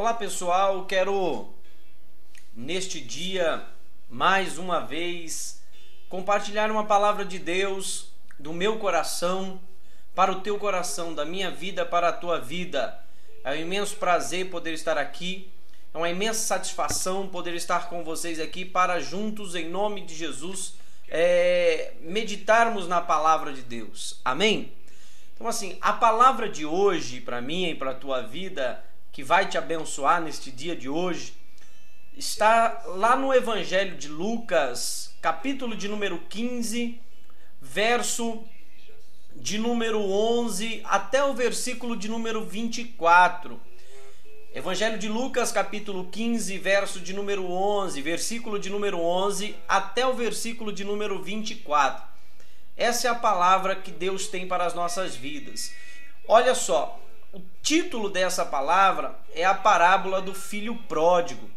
Olá pessoal, quero neste dia mais uma vez compartilhar uma palavra de Deus do meu coração para o teu coração, da minha vida para a tua vida. É um imenso prazer poder estar aqui, é uma imensa satisfação poder estar com vocês aqui para juntos, em nome de Jesus, meditarmos na palavra de Deus. Amém? Então assim, a palavra de hoje para mim e para a tua vida, que vai te abençoar neste dia de hoje, está lá no Evangelho de Lucas, capítulo de número 15, verso de número 11 até o versículo de número 24. Evangelho de Lucas, capítulo 15, verso de número 11, versículo de número 11 até o versículo de número 24. Essa é a palavra que Deus tem para as nossas vidas. Olha só, o título dessa palavra é a parábola do filho pródigo.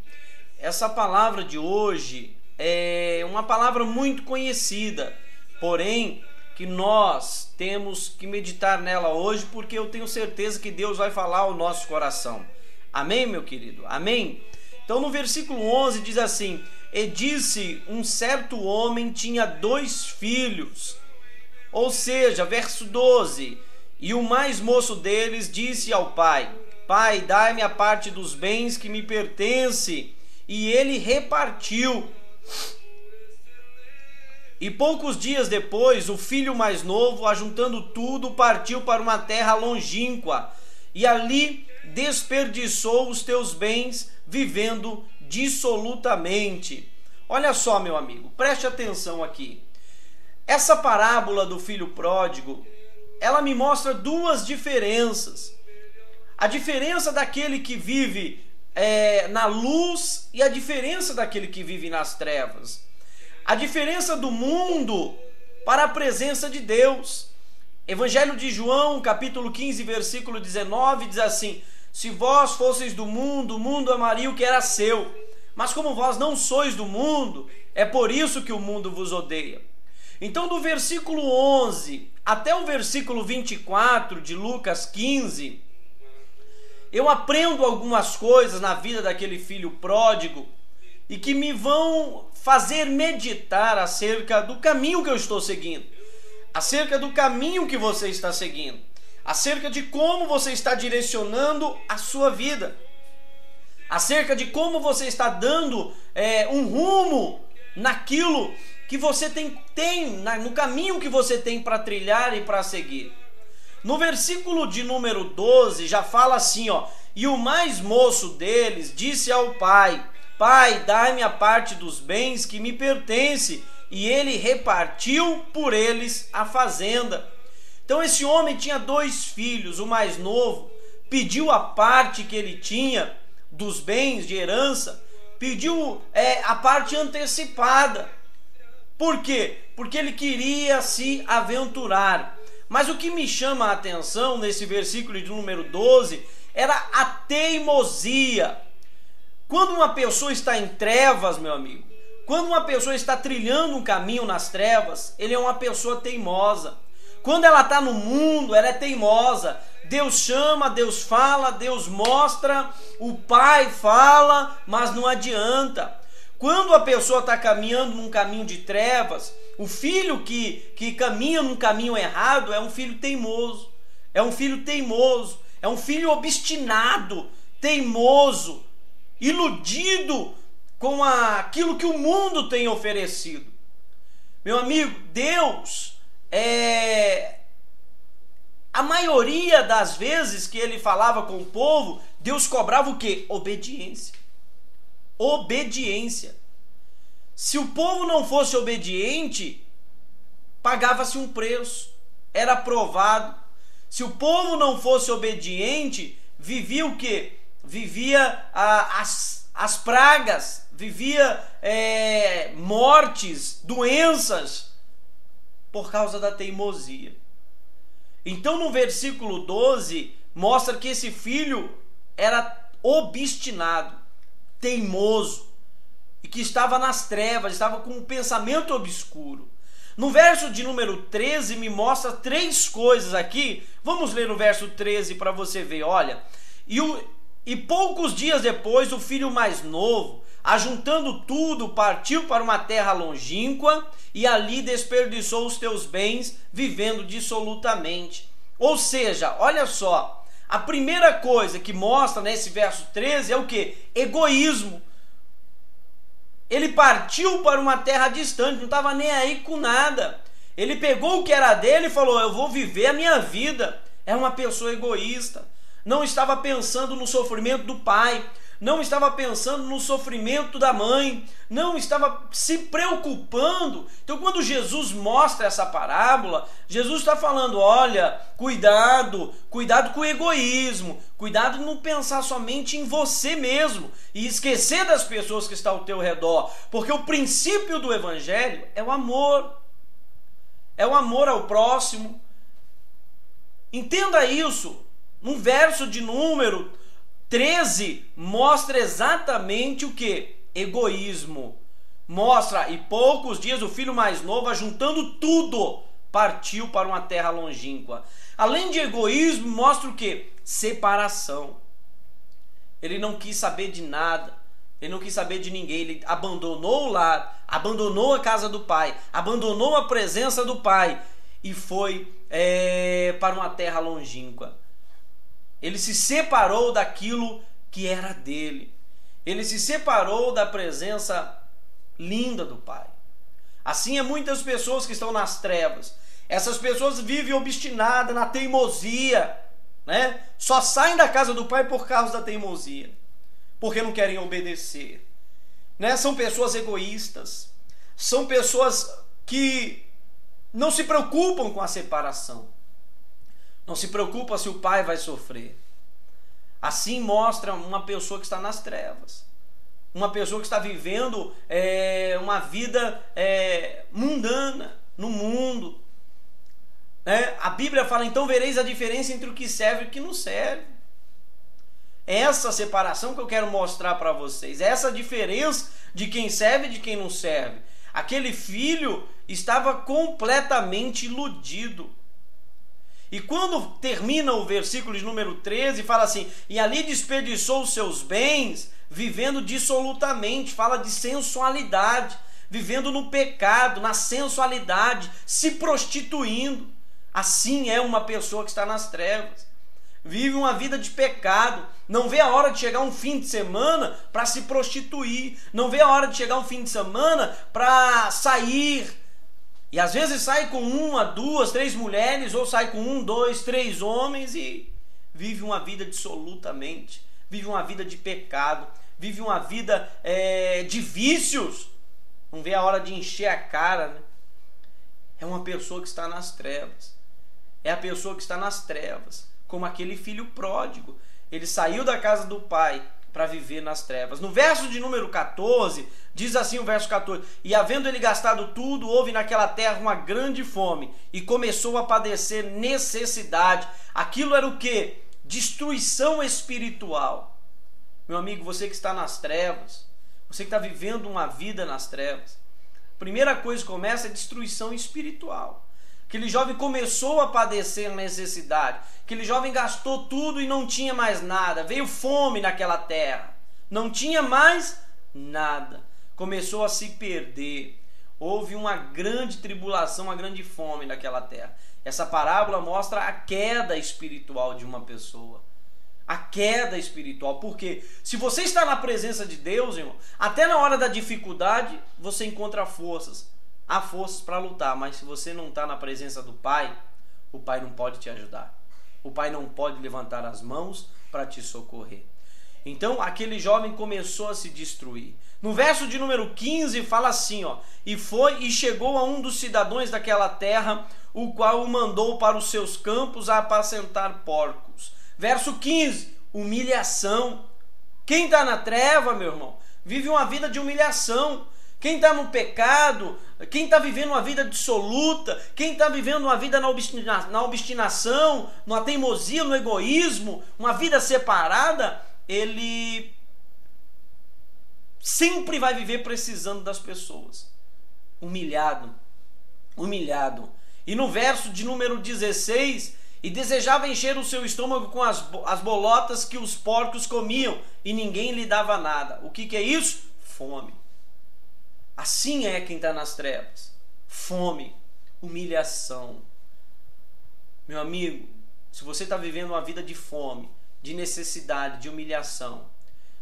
Essa palavra de hoje é uma palavra muito conhecida, porém que nós temos que meditar nela hoje, porque eu tenho certeza que Deus vai falar ao nosso coração. Amém, meu querido? Amém? Então no versículo 11 diz assim: E disse, um certo homem tinha 2 filhos. Ou seja, verso 12: E o mais moço deles disse ao pai: Pai, dai-me a parte dos bens que me pertence. E ele repartiu. E poucos dias depois, o filho mais novo, ajuntando tudo, partiu para uma terra longínqua, e ali desperdiçou os teus bens, vivendo dissolutamente. Olha só, meu amigo, preste atenção aqui. Essa parábola do filho pródigo, ela me mostra 2 diferenças. A diferença daquele que vive na luz e a diferença daquele que vive nas trevas. A diferença do mundo para a presença de Deus. Evangelho de João, capítulo 15, versículo 19, diz assim: Se vós fosseis do mundo, o mundo amaria o que era seu. Mas como vós não sois do mundo, é por isso que o mundo vos odeia. Então, do versículo 11 até o versículo 24 de Lucas 15, eu aprendo algumas coisas na vida daquele filho pródigo e que me vão fazer meditar acerca do caminho que eu estou seguindo, acerca do caminho que você está seguindo, acerca de como você está direcionando a sua vida, acerca de como você está dando um rumo naquilo que você no caminho que você tem para trilhar e para seguir. No versículo de número 12 já fala assim, ó: E o mais moço deles disse ao pai: Pai, dai-me a parte dos bens que me pertence. E ele repartiu por eles a fazenda. Então esse homem tinha 2 filhos. O mais novo pediu a parte que ele tinha dos bens de herança, pediu a parte antecipada. Por quê? Porque ele queria se aventurar. Mas o que me chama a atenção nesse versículo de número 12 era a teimosia. Quando uma pessoa está em trevas, meu amigo, quando uma pessoa está trilhando um caminho nas trevas, ele é uma pessoa teimosa. Quando ela está no mundo, ela é teimosa. Deus chama, Deus fala, Deus mostra, o pai fala, mas não adianta. Quando a pessoa está caminhando num caminho de trevas, o filho que caminha num caminho errado é um filho teimoso, é um filho obstinado, teimoso, iludido com aquilo que o mundo tem oferecido. Meu amigo, Deus, a maioria das vezes que ele falava com o povo, Deus cobrava o quê? Obediência. Obediência. Se o povo não fosse obediente, pagava-se um preço, era provado. Se o povo não fosse obediente, vivia o quê? Vivia as pragas, vivia mortes, doenças, por causa da teimosia. Então no versículo 12, mostra que esse filho era obstinado, teimoso, e que estava nas trevas, estava com um pensamento obscuro. No verso de número 13 me mostra 3 coisas aqui. Vamos ler o verso 13 para você ver. Olha, E poucos dias depois, o filho mais novo, ajuntando tudo, partiu para uma terra longínqua e ali desperdiçou os teus bens, vivendo dissolutamente. Ou seja, olha só, a primeira coisa que mostra nesse verso 13 é o que? Egoísmo. Ele partiu para uma terra distante, não estava nem aí com nada. Ele pegou o que era dele e falou: eu vou viver a minha vida. É uma pessoa egoísta. Não estava pensando no sofrimento do pai, não estava pensando no sofrimento da mãe, não estava se preocupando. Então, quando Jesus mostra essa parábola, Jesus está falando: olha, cuidado com o egoísmo, cuidado de não pensar somente em você mesmo e esquecer das pessoas que estão ao teu redor, porque o princípio do evangelho é o amor ao próximo. Entenda isso. No verso de número 13 mostra exatamente o que? Egoísmo. Mostra, e poucos dias o filho mais novo, ajuntando tudo, partiu para uma terra longínqua. Além de egoísmo, mostra o que? Separação. Ele não quis saber de nada, ele não quis saber de ninguém, ele abandonou o lar, abandonou a casa do pai, abandonou a presença do pai e foi para uma terra longínqua. Ele se separou daquilo que era dele. Ele se separou da presença linda do Pai. Assim é muitas pessoas que estão nas trevas. Essas pessoas vivem obstinadas na teimosia, né? Só saem da casa do Pai por causa da teimosia, porque não querem obedecer, né? São pessoas egoístas. São pessoas que não se preocupam com a separação. Não se preocupa se o pai vai sofrer. Assim mostra uma pessoa que está nas trevas. Uma pessoa que está vivendo uma vida mundana no mundo. A Bíblia fala: então vereis a diferença entre o que serve e o que não serve. É essa separação que eu quero mostrar para vocês. É essa diferença de quem serve e de quem não serve. Aquele filho estava completamente iludido. E quando termina o versículo de número 13, fala assim: e ali desperdiçou os seus bens, vivendo dissolutamente. Fala de sensualidade, vivendo no pecado, na sensualidade, se prostituindo. Assim é uma pessoa que está nas trevas. Vive uma vida de pecado, não vê a hora de chegar um fim de semana para se prostituir, não vê a hora de chegar um fim de semana para sair. E às vezes sai com 1, 2, 3 mulheres, ou sai com 1, 2, 3 homens e vive uma vida dissolutamente, vive uma vida de pecado, vive uma vida de vícios. Não vê a hora de encher a cara, né? É uma pessoa que está nas trevas. É a pessoa que está nas trevas, como aquele filho pródigo. Ele saiu da casa do pai para viver nas trevas. No verso de número 14, diz assim o verso 14: e havendo ele gastado tudo, houve naquela terra uma grande fome, e começou a padecer necessidade. Aquilo era o quê? Destruição espiritual. Meu amigo, você que está nas trevas, você que está vivendo uma vida nas trevas, a primeira coisa que começa é destruição espiritual. Aquele jovem começou a padecer necessidade. Aquele jovem gastou tudo e não tinha mais nada. Veio fome naquela terra. Não tinha mais nada. Começou a se perder. Houve uma grande tribulação, uma grande fome naquela terra. Essa parábola mostra a queda espiritual de uma pessoa. A queda espiritual. Porque se você está na presença de Deus, irmão, até na hora da dificuldade você encontra forças. Há forças para lutar, mas se você não está na presença do Pai, o Pai não pode te ajudar. O Pai não pode levantar as mãos para te socorrer. Então aquele jovem começou a se destruir. No verso de número 15 fala assim, e foi e chegou a um dos cidadãos daquela terra, o qual o mandou para os seus campos a apacentar porcos. Verso 15, humilhação. Quem está na treva, meu irmão, vive uma vida de humilhação. Quem está no pecado, quem está vivendo uma vida dissoluta, quem está vivendo uma vida na obstinação, na teimosia, no egoísmo, uma vida separada, ele sempre vai viver precisando das pessoas. Humilhado. E no verso de número 16, e desejava encher o seu estômago com as bolotas que os porcos comiam, e ninguém lhe dava nada. O que é isso? Fome. Assim é quem está nas trevas. Fome, humilhação. Meu amigo, se você está vivendo uma vida de fome, de necessidade, de humilhação,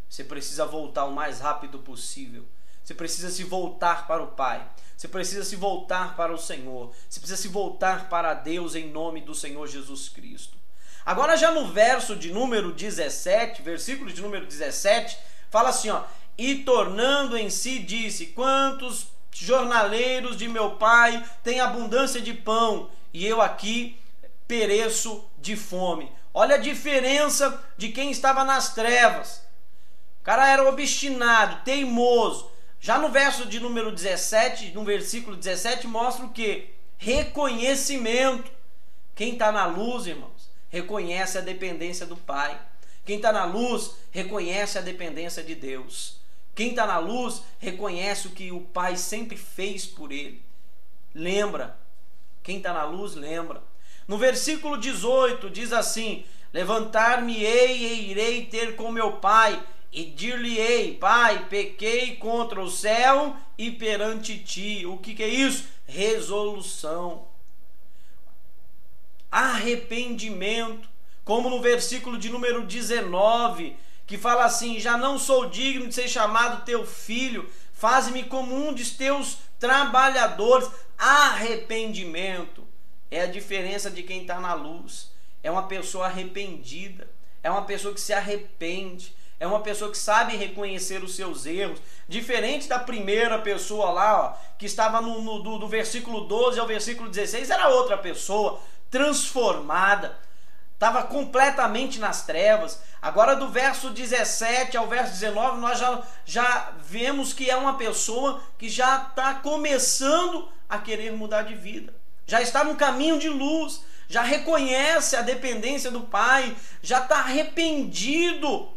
você precisa voltar o mais rápido possível. Você precisa se voltar para o Pai. Você precisa se voltar para o Senhor. Você precisa se voltar para Deus em nome do Senhor Jesus Cristo. Agora já no verso de número 17, versículo de número 17, fala assim, ó: e tornando em si disse, quantos jornaleiros de meu pai têm abundância de pão, e eu aqui pereço de fome. Olha a diferença de quem estava nas trevas. O cara era obstinado, teimoso. Já no verso de número 17, no versículo 17, mostra o quê? Reconhecimento. Quem está na luz, irmãos, reconhece a dependência do Pai. Quem está na luz, reconhece a dependência de Deus. Quem está na luz, reconhece o que o Pai sempre fez por ele. Lembra. Quem está na luz, lembra. No versículo 18, diz assim: levantar-me-ei e irei ter com meu Pai, e dir-lhe-ei, Pai, pequei contra o céu e perante ti. O que é isso? Resolução. Arrependimento. Como no versículo de número 19, que fala assim: já não sou digno de ser chamado teu filho, faze-me como um dos teus trabalhadores. Arrependimento é a diferença de quem está na luz. É uma pessoa arrependida, é uma pessoa que se arrepende, é uma pessoa que sabe reconhecer os seus erros. Diferente da primeira pessoa lá, ó, que estava do versículo 12 ao versículo 16, era outra pessoa, transformada, estava completamente nas trevas. Agora do verso 17 ao verso 19, nós já vemos que é uma pessoa que já está começando a querer mudar de vida. Já está no caminho de luz, já reconhece a dependência do Pai, já está arrependido.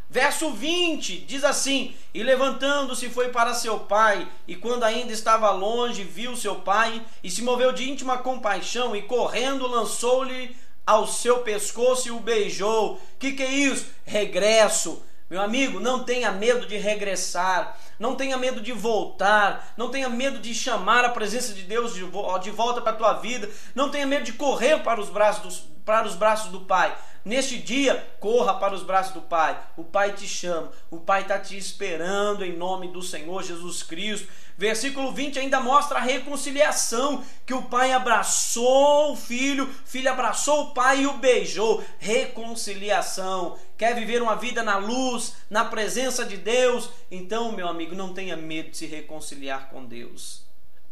Verso 20 diz assim: e levantando-se foi para seu pai, e quando ainda estava longe, viu seu pai, e se moveu de íntima compaixão, e correndo lançou-lhe ao seu pescoço e o beijou. Que é isso? Regresso. Meu amigo, não tenha medo de regressar, não tenha medo de voltar, não tenha medo de chamar a presença de Deus de volta para a tua vida, não tenha medo de correr para os braços do Pai. Neste dia, corra para os braços do Pai. O Pai te chama, o Pai está te esperando em nome do Senhor Jesus Cristo. Versículo 20 ainda mostra a reconciliação, que o pai abraçou o filho abraçou o pai e o beijou. Reconciliação. Quer viver uma vida na luz, na presença de Deus? Então, meu amigo, não tenha medo de se reconciliar com Deus.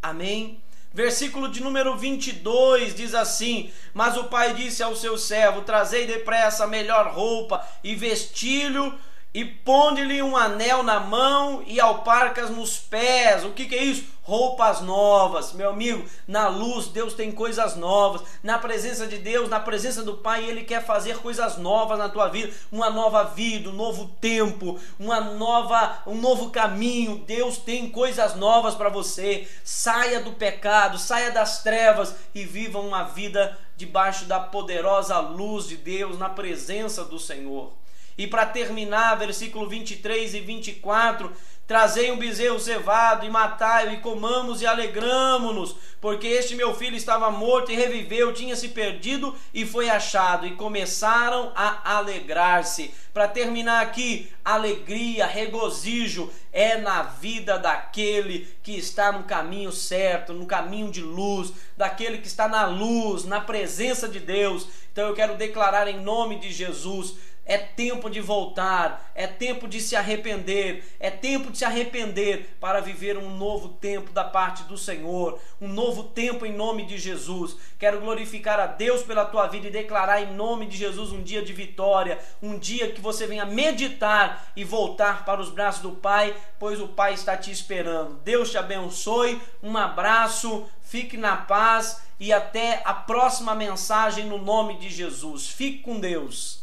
Amém? Versículo de número 22 diz assim: mas o pai disse ao seu servo: trazei depressa a melhor roupa e vesti-lo, e ponde-lhe um anel na mão e alparcas nos pés. O que é isso? Roupas novas. Meu amigo, na luz Deus tem coisas novas. Na presença de Deus, na presença do Pai, Ele quer fazer coisas novas na tua vida. Uma nova vida, um novo tempo, um novo caminho. Deus tem coisas novas para você. Saia do pecado, saia das trevas e viva uma vida debaixo da poderosa luz de Deus, na presença do Senhor. E para terminar, versículo 23 e 24, trazei um bezerro cevado e matai-o, e comamos e alegramo-nos, porque este meu filho estava morto e reviveu, tinha se perdido e foi achado. E começaram a alegrar-se. Para terminar aqui, alegria, regozijo é na vida daquele que está no caminho certo, no caminho de luz, daquele que está na luz, na presença de Deus. Então eu quero declarar em nome de Jesus: é tempo de voltar, é tempo de se arrepender, é tempo de se arrepender para viver um novo tempo da parte do Senhor, um novo tempo em nome de Jesus. Quero glorificar a Deus pela tua vida e declarar em nome de Jesus um dia de vitória, um dia que você venha meditar e voltar para os braços do Pai, pois o Pai está te esperando. Deus te abençoe, um abraço, fique na paz e até a próxima mensagem no nome de Jesus. Fique com Deus.